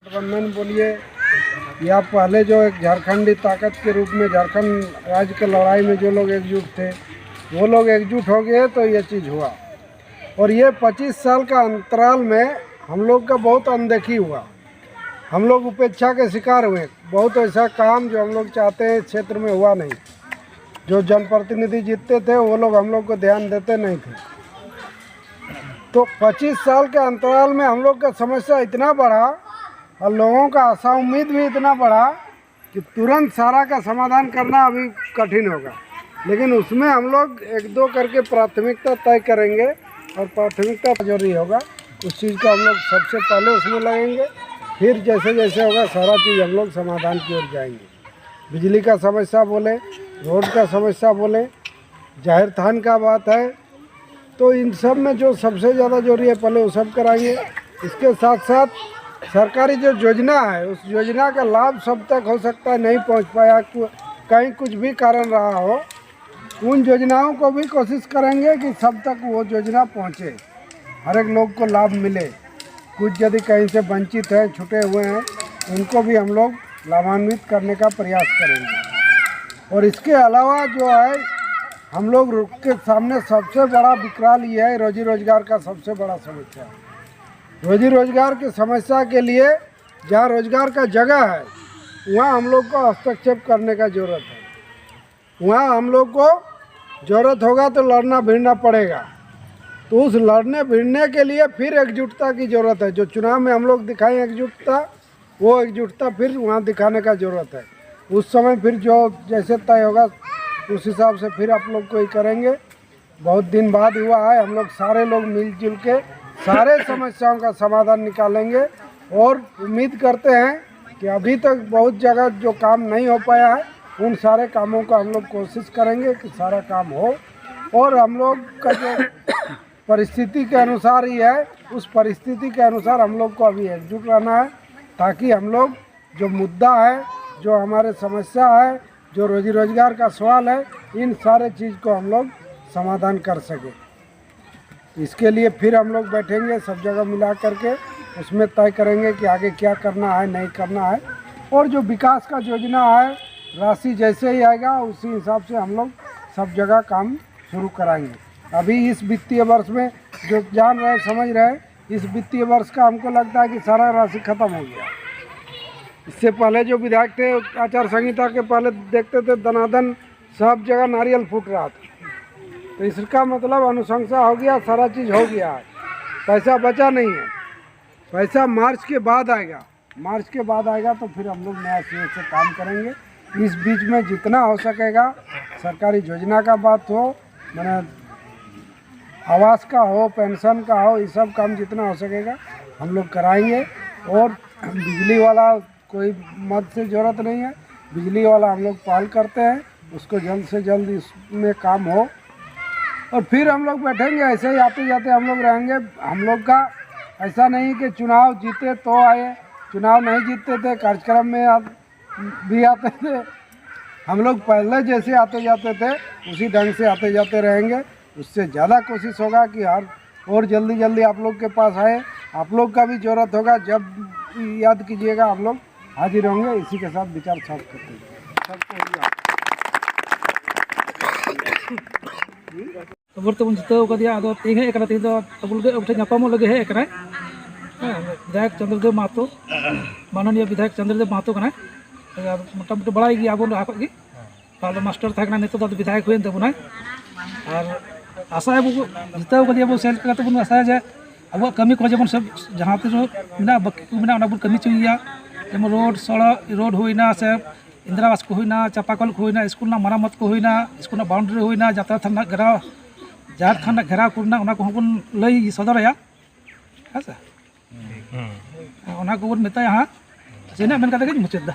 गठबंधन बोलिए या पहले जो एक झारखंडी ताकत के रूप में झारखंड राज्य के लड़ाई में जो लोग एकजुट थे वो लोग एकजुट हो गए तो ये चीज़ हुआ। और ये 25 साल का अंतराल में हम लोग का बहुत अनदेखी हुआ, हम लोग उपेक्षा के शिकार हुए। बहुत ऐसा काम जो हम लोग चाहते हैं क्षेत्र में हुआ नहीं। जो जनप्रतिनिधि जीतते थे वो लोग हम लोग को ध्यान देते नहीं थे। तो 25 साल के अंतराल में हम लोग का समस्या इतना बढ़ा और लोगों का आशा उम्मीद भी इतना बढ़ा कि तुरंत सारा का समाधान करना अभी कठिन होगा। लेकिन उसमें हम लोग एक दो करके प्राथमिकता तय करेंगे और प्राथमिकता जरूरी होगा उस चीज़ का हम लोग सबसे पहले उसमें लगेंगे। फिर जैसे जैसे होगा सारा चीज़ हम लोग समाधान की ओर जाएंगे। बिजली का समस्या बोले, रोड का समस्या बोले, जाहिर थान का बात है, तो इन सब में जो सबसे ज़्यादा जरूरी है पहले वो सब कराएंगे। इसके साथ साथ सरकारी जो योजना है उस योजना का लाभ सब तक हो सकता है नहीं पहुंच पाया, कहीं कुछ भी कारण रहा हो, उन योजनाओं को भी कोशिश करेंगे कि सब तक वो योजना पहुंचे, हर एक लोग को लाभ मिले। कुछ यदि कहीं से वंचित है, छूटे हुए हैं, उनको भी हम लोग लाभान्वित करने का प्रयास करेंगे। और इसके अलावा जो है हम लोग के सामने सबसे बड़ा विकराल ये है रोजी रोजगार का सबसे बड़ा समस्या। रोजी रोजगार की समस्या के लिए जहाँ रोजगार का जगह है वहाँ हम लोग को हस्तक्षेप करने का ज़रूरत है। वहाँ हम लोग को ज़रूरत होगा तो लड़ना भिड़ना पड़ेगा। तो उस लड़ने भिड़ने के लिए फिर एकजुटता की ज़रूरत है। जो चुनाव में हम लोग दिखाएं एकजुटता, वो एकजुटता फिर वहाँ दिखाने का ज़रूरत है। उस समय फिर जो जैसे तय होगा उस हिसाब से फिर आप लोग को ही करेंगे। बहुत दिन बाद हुआ है, हम लोग सारे लोग मिलजुल के सारे समस्याओं का समाधान निकालेंगे। और उम्मीद करते हैं कि अभी तक बहुत जगह जो काम नहीं हो पाया है उन सारे कामों का हम लोग कोशिश करेंगे कि सारा काम हो। और हम लोग का जो परिस्थिति के अनुसार ही है, उस परिस्थिति के अनुसार हम लोग को अभी एकजुट रहना है, ताकि हम लोग जो मुद्दा है, जो हमारे समस्या है, जो रोजी रोजगार का सवाल है, इन सारे चीज़ को हम लोग समाधान कर सकें। इसके लिए फिर हम लोग बैठेंगे, सब जगह मिला करके उसमें तय करेंगे कि आगे क्या करना है, नहीं करना है। और जो विकास का योजना है, राशि जैसे ही आएगा उसी हिसाब से हम लोग सब जगह काम शुरू कराएंगे। अभी इस वित्तीय वर्ष में जो जान रहे समझ रहे, इस वित्तीय वर्ष का हमको लगता है कि सारा राशि खत्म हो गया। इससे पहले जो विधायक थे आचार संहिता के पहले देखते थे दनादन सब जगह नारियल फूट रहा था, तो इसका मतलब अनुशंसा हो गया, सारा चीज़ हो गया है, पैसा बचा नहीं है। पैसा मार्च के बाद आएगा, मार्च के बाद आएगा तो फिर हम लोग नया सिरे से काम करेंगे। इस बीच में जितना हो सकेगा सरकारी योजना का बात हो, मैंने आवास का हो, पेंशन का हो, ये सब काम जितना हो सकेगा हम लोग कराएंगे। और बिजली वाला कोई मद से ज़रूरत नहीं है, बिजली वाला हम लोग पहल करते हैं, उसको जल्द से जल्द इसमें काम हो। और फिर हम लोग बैठेंगे, ऐसे ही आते जाते हम लोग रहेंगे। हम लोग का ऐसा नहीं कि चुनाव जीते तो आए, चुनाव नहीं जीतते थे कार्यक्रम में भी आते थे। हम लोग पहले जैसे आते जाते थे उसी ढंग से आते जाते रहेंगे। उससे ज़्यादा कोशिश होगा कि हर और जल्दी जल्दी आप लोग के पास आए। आप लोग का भी ज़रूरत होगा, जब याद कीजिएगा हम लोग हाजिर होंगे। इसी के साथ विचार साफ करते हैं सबको। खबर तब जिताव कदिया अदो तीन हेज कना तीन तबुल के उठे नापाम लगे हेज कना विधायक चंद्रदेव महतो, माननीय विधायक चंद्रदेव महतो कना मोटामुटी बड़ा गया अब लहा खी पहले मास्टर था नित विधायक हुए तबना। और आशा जिताव कदिया बो सेल करते आशा जे अब कमी को जेमन सब जहाँ तीन बाकी को मेना बन कमी चुया, जेमन रोड सड़क रोड होना से इंदिरा आवास को होना, चापाकल को होना, स्कूल मरामत को होना, स्कूल बाउंड्री होना, जात्रा थाना घेराव, जाहिर थाना घेराव को बन लई सदरया है से को मेताया हाँ सेना मेन कते मुचाद।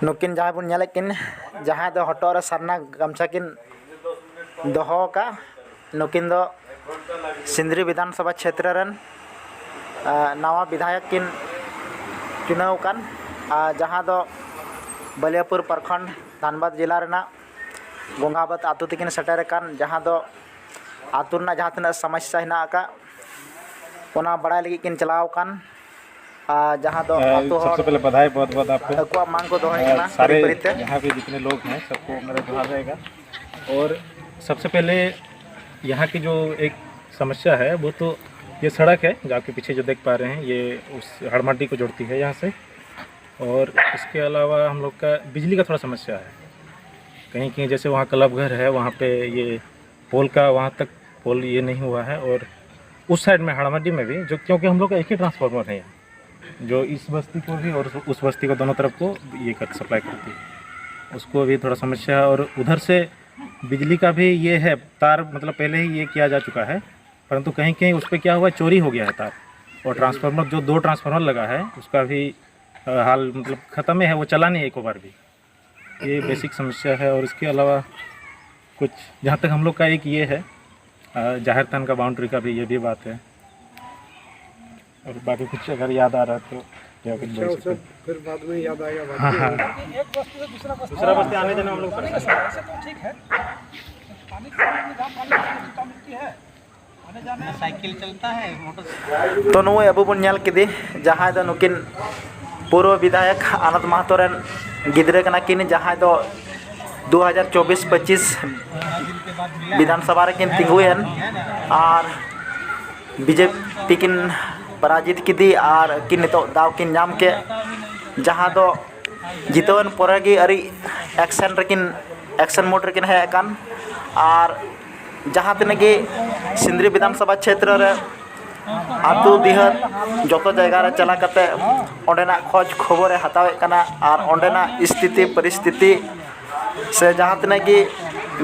नुकिन जहाँ बन नेकिन जहाँ दो हटो रे सरना गमछा किन दोहो का, नुकिन दो सिंदरी विधानसभा क्षेत्र रन नवा विधायक किन चुनाव कान, जहाँ दो बलियापुर प्रखंड धनबाद जिला रेना गोंगाबाद आतु तकिन सेटर कान, जहाँ दो आतु जहाँ तना समस्या हेना का ओना बड़ाई लगी किन चलाव कान जहाँ दो आतो सबसे पहले बधाई बहुत बहुत आपको। अकुआ मांग को दोहराई करना सारे परिते यहाँ पे जितने लोग हैं सबको मेरा जोहार रहेगा। और सबसे पहले यहाँ की जो एक समस्या है वो तो ये सड़क है जो आपके पीछे जो देख पा रहे हैं, ये उस हड़मड्डी को जोड़ती है यहाँ से। और इसके अलावा हम लोग का बिजली का थोड़ा समस्या है। कहीं कहीं जैसे वहाँ क्लब घर है, वहाँ पे ये पोल का वहाँ तक पोल ये नहीं हुआ है। और उस साइड में हड़मड्डी में भी जो, क्योंकि हम लोग का एक ही ट्रांसफार्मर है यहाँ जो इस बस्ती को भी और उस बस्ती को दोनों तरफ को ये कर सप्लाई करती है, उसको भी थोड़ा समस्या है। और उधर से बिजली का भी ये है, तार मतलब पहले ही ये किया जा चुका है, परंतु कहीं कहीं उस पर क्या हुआ, चोरी हो गया है तार। और ट्रांसफार्मर जो 2 ट्रांसफार्मर लगा है उसका भी हाल मतलब ख़त्म है, वो चला नहीं एक बार भी। ये बेसिक समस्या है। और इसके अलावा कुछ जहाँ तक हम लोग का एक ये है जाहिर थान का बाउंड्री का भी ये भी बात है। और बाकी कुछ अगर याद आ रहा है तो क्या कुछ बोल सकते हैं। फिर बाद में याद आएगा। हाँ हाँ, एक बस्ती से दूसरा दूसरा बस्ती आने जाने हम लोग ऐसे तो ठीक है, पानी की सुविधा मिलती है, आने जाने साइकिल चलता है, मोटर। तो नुए अबू बन नेल किदे जहाँ दो नुकिन पूर्व विधायक आनंद महतो रेन गिद्रे कना किन जहाँ दो 2024-25 विधानसभा रे किन तिंगुएन और बीजेपी किन पराजित किदी और किन नितो दाव किन नाम के जहाँ दो जितवन पोरगी अरी एक्शन मोड रेकिन है कान। और जहाँ तने सिंदरी विधानसभा क्षेत्र रे आतु दिहत जतो जगह रे चला कते ओंडेना खोज खबर हतावे कना और ओंडेना स्थिति परिस्थिति से जहाँ तने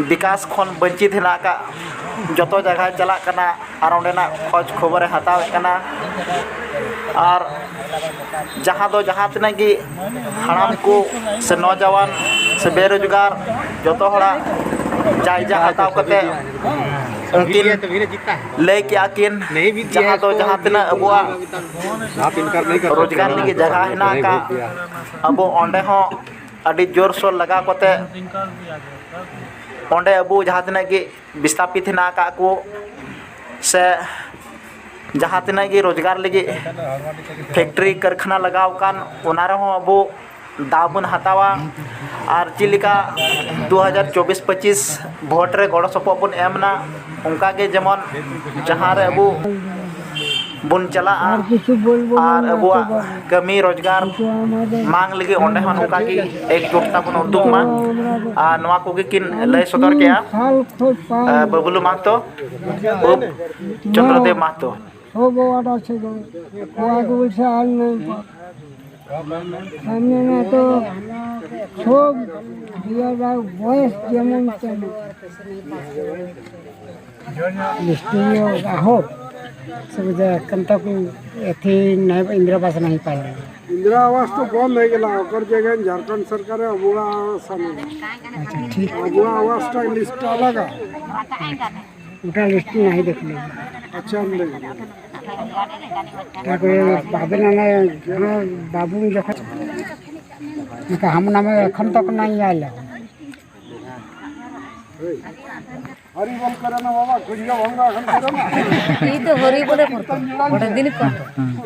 विकास खन वंचित हेना का जतो जगह चला कना और ओंडेना खोज खबर हतावे कना। और जहाँ तने हड़ाम को से नौजवान से बेरोजगार जतो हड़ा जायजा हताव कते उनकिन लय के आकिन जहाँ तना अबुआ रोजगार लगी जगह हेना का अब ओंडे हो अभी जोर शोर लगा कोते ओंडे अबू जहाँ तना विस्थापित हेना का को से जहाँ तना रोजगार लगी फैक्ट्री कारखाना लगाव कान उना रहो अबू दाबन हतावा। और चिलिका 2024-25 भोट रे गड़ सपोबन एमना उनका के जेमन जहाँ रे अबू बुन चला और अबुआ कमी रोजगार मांग लगी ओंडे हन उनका की एकजुटता बन उदुग मा और नवा को किन लय सदर के बबलू महतो चंद्रदेव महतो सामने में तो सब दिया जाए बॉयस जेमन हो सब कंता को एथी नहीं इंदिरा आवास नहीं पाए। इंदिरा आवास तो बंद हो गया ओकर जगह झारखंड सरकार अबुआ आवास। अच्छा ठीक, अबुआ आवास का लिस्ट अलग है, उनका लिस्ट नहीं देख ले। अच्छा हम देख बाबू नामे बाबू जखन हम नामे एखन तक नहीं आयल। हरी बोल करे ना बाबा खुजिया भंगा एखन करे ना ई तो हरी बोले पड़तो बड़े दिन को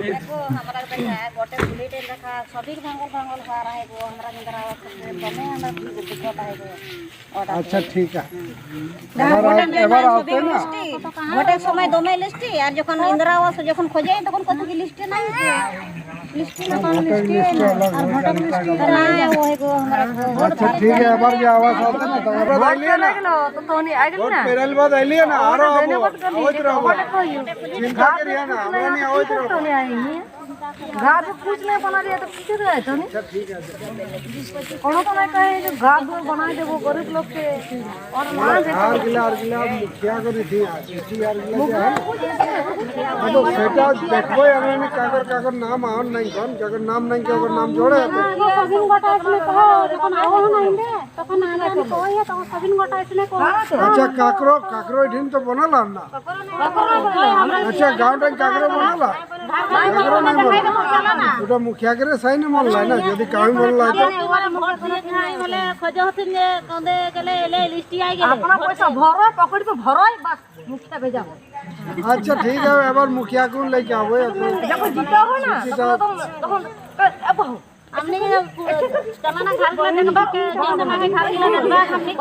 देखो हमरा के है गोटे बुलेट रखा सभी भांगल खा रहा है वो हमरा इंदिरा आवास में बने हमरा दिक्कत है वो। अच्छा ठीक है, एबार आते ना गोटे समय दोमे लिस्ट यार जखन इंदिरा आवास जखन खोजे तखन कत की लिस्ट नहीं है, लिस्ट ना कौन लिस्ट है और वोटर लिस्ट ना वो है को हमरा। अच्छा ठीक है, एबार जे आवास आते ना तो एबार आइलिए ना तो तोनी आ गेल ना पेरल बाद आइलिए ना आरो आवत रहो चिंता करिए ना हमरा नहीं आवत रहो तोनी आएंगे घाट कुछ नहीं बना दिया तो किसे रहे तोनी। कोनो तो नहीं कहे जो घाट बना दे वो गरीब लोग के और वहां आर गिला मुखिया करी थी आर गिला तो सेटा देखबो हमने कागर नाम आन नहीं कौन कागर नाम नहीं के ओकर नाम जोड़े सबिन गोटा इसने कहो जखन आओ ना इंदे तखन आना तो है तो सबिन गोटा इसने कहो। अच्छा काकरो ढिन तो बनल ना। अच्छा गांव टाइम काकरो बनल काकरो नहीं बनल उटा मुखिया करे सही नहीं बनल ना यदि कामी बनल तो बोले खोजो हथिन जे कंदे गेले ले लिस्ट आ गेले अपना पैसा भरो पकड़ पे भरो बस मुखिया भेजा अच्छा ठीक है এবার মুখিয়া কোন लेके आवो যখন জিতা হবে না তখন তখন हमने चलाना घर के लेने के तीन दिन में घर के लेने हमने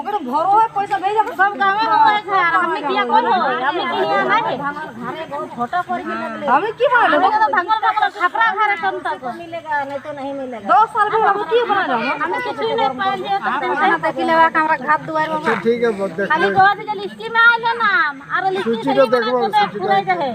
ওকে ভরো হয় পয়সা ভেজ যাবে सब गाँव में होता है घर हमने किया कौन हो हमने किया नहीं घरे बहुत छोटा पड़ गया আমি কি বানালো हमने तो भंगल का छपरा घर कम तक मिलेगा नहीं तो नहीं मिलेगा 10 साल में हम की बनालो हमें कुछ नहीं पाए दिए तो टेंशन तक लेवा हमरा घाट दुआर में अच्छा ठीक है बहुत देख खाली कह दे लिस्ट में आ ले नाम और लिस्ट सूची तो देखबो पूरा रहे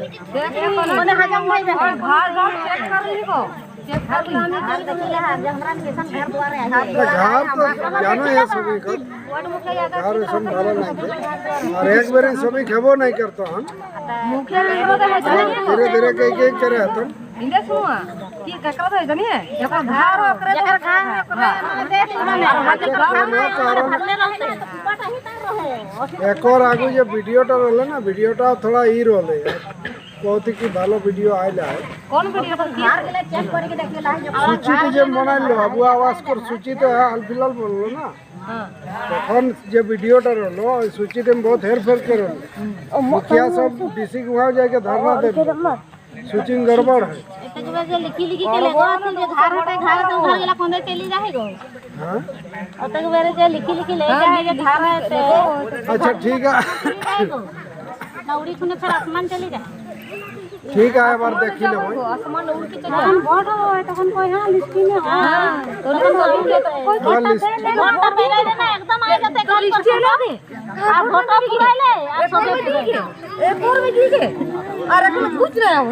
मैंने हजम नहीं रहे घर घर चेक कर ली को घर में कर के मिले है जंगरा किसान घर द्वारे है घर तो जानो है सभी को वार्ड मुखिया का घर सब भालो नहीं थे और एक बार सभी खबो नहीं करतो हम मुखिया लोग है धीरे धीरे के करे तुम इंदे सुआ की ककरा तो जानी है जकर घर ओकरे घर खा करे देख में कारण रहते हैं तो पता ही कर रहे एक और आगु जो वीडियोटा रहले ना वीडियोटा थोड़ा ई रहले बहुत ही भालो वीडियो आइला है कौन वीडियो पर घर के लिए चेक करके देख ला सूची तो जे बनाइलो अबु आवाज कर सूची तो हाल फिलहाल बोललो ना তখন যে ভিডিওটা রলো ওই सूचीতে बहुत हेरफेर करल मुखिया सब डीसी के वहां जाके धरना दे सूची गड़बड़ है एक बार जे लिखी लिखी के लेगो तो जे घर होते घर तो घर गेला कोने चली जाएगो हां और तक बार जे लिखी लिखी ले जाए जे घर है तो अच्छा ठीक है नौड़ी खुने फिर आसमान चली जाए ठीक है एक बार देखी ले भाई आसमान उड़ के तखन वोट हो तखन कोई हां लिस्ट में हां तो कोई हाँ, लिस्ट वोट मेरे ना एकदम आ जाते घर लिस्ट ले आ वोट गिराले आ सब एक और में दी के अरे कुछ पूछ रहे हो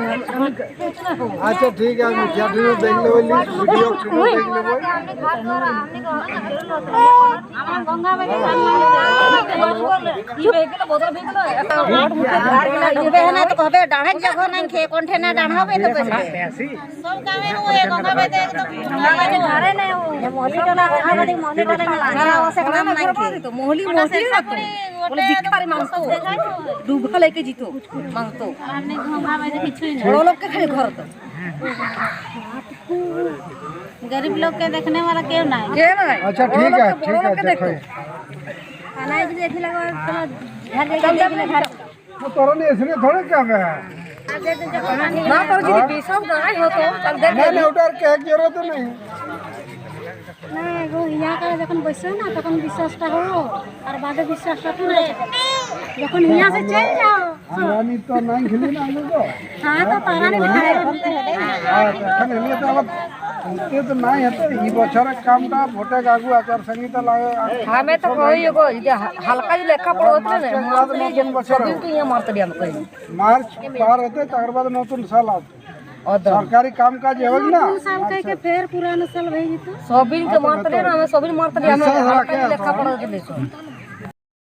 अच्छा ठीक है मुखिया जी ने देख ले लिस्ट वीडियो देख ले भाई हमरा गंगा में ये बेके बोतल बेके ये बहना तो कहबे डाढ़े जगह नहीं खे कोठे ना डाढ़ावे तो सब गांव में हुए गंगा में एकदम घरे नहीं हो मोहली टोला मोहली टोला ना से काम नहीं खे तो मोहली मोहली बोले भिखारी मांगतो डूबा लेके जीतो मांगतो हमने गंगा में किछु नहीं बड़ो लोग के खाली घर तो गरीब लोग के देखने वाला क्यों नहीं के ना अच्छा ठीक है देखो अनाज देख लगा घर जाके घर तो तोरा ने इसने थोड़े क्या है ना कर जी विश्वास नहीं हो तो चल दे नहीं नहीं उधर के जरूरत नहीं नहीं वो यहाँ का जखन बैसे ना तखन विश्वासटा हो और बाद विश्वासटा टूटे जखन यहाँ से चल जाओ रानी तो नहीं खिली ना आलू को हाँ तो तारा ने दिखाई हां तखन लिए तो अब ते तो नहीं हते ई बछर कामटा भोटे आगु आचार संहिता लागे हमें तो कोई एगो हल्का जो लेखा पढ़त ने बाद नतुन बछर दिन तो यहाँ मारत दिया कोई मार्च पार होते तकर बाद नतुन साल आते सरकारी काम काज हो ना साल कह के फिर पुराना साल भई तो सोबिन के मारत ना हमें सोबिन मारत दिया हमें लेखा पढ़त ले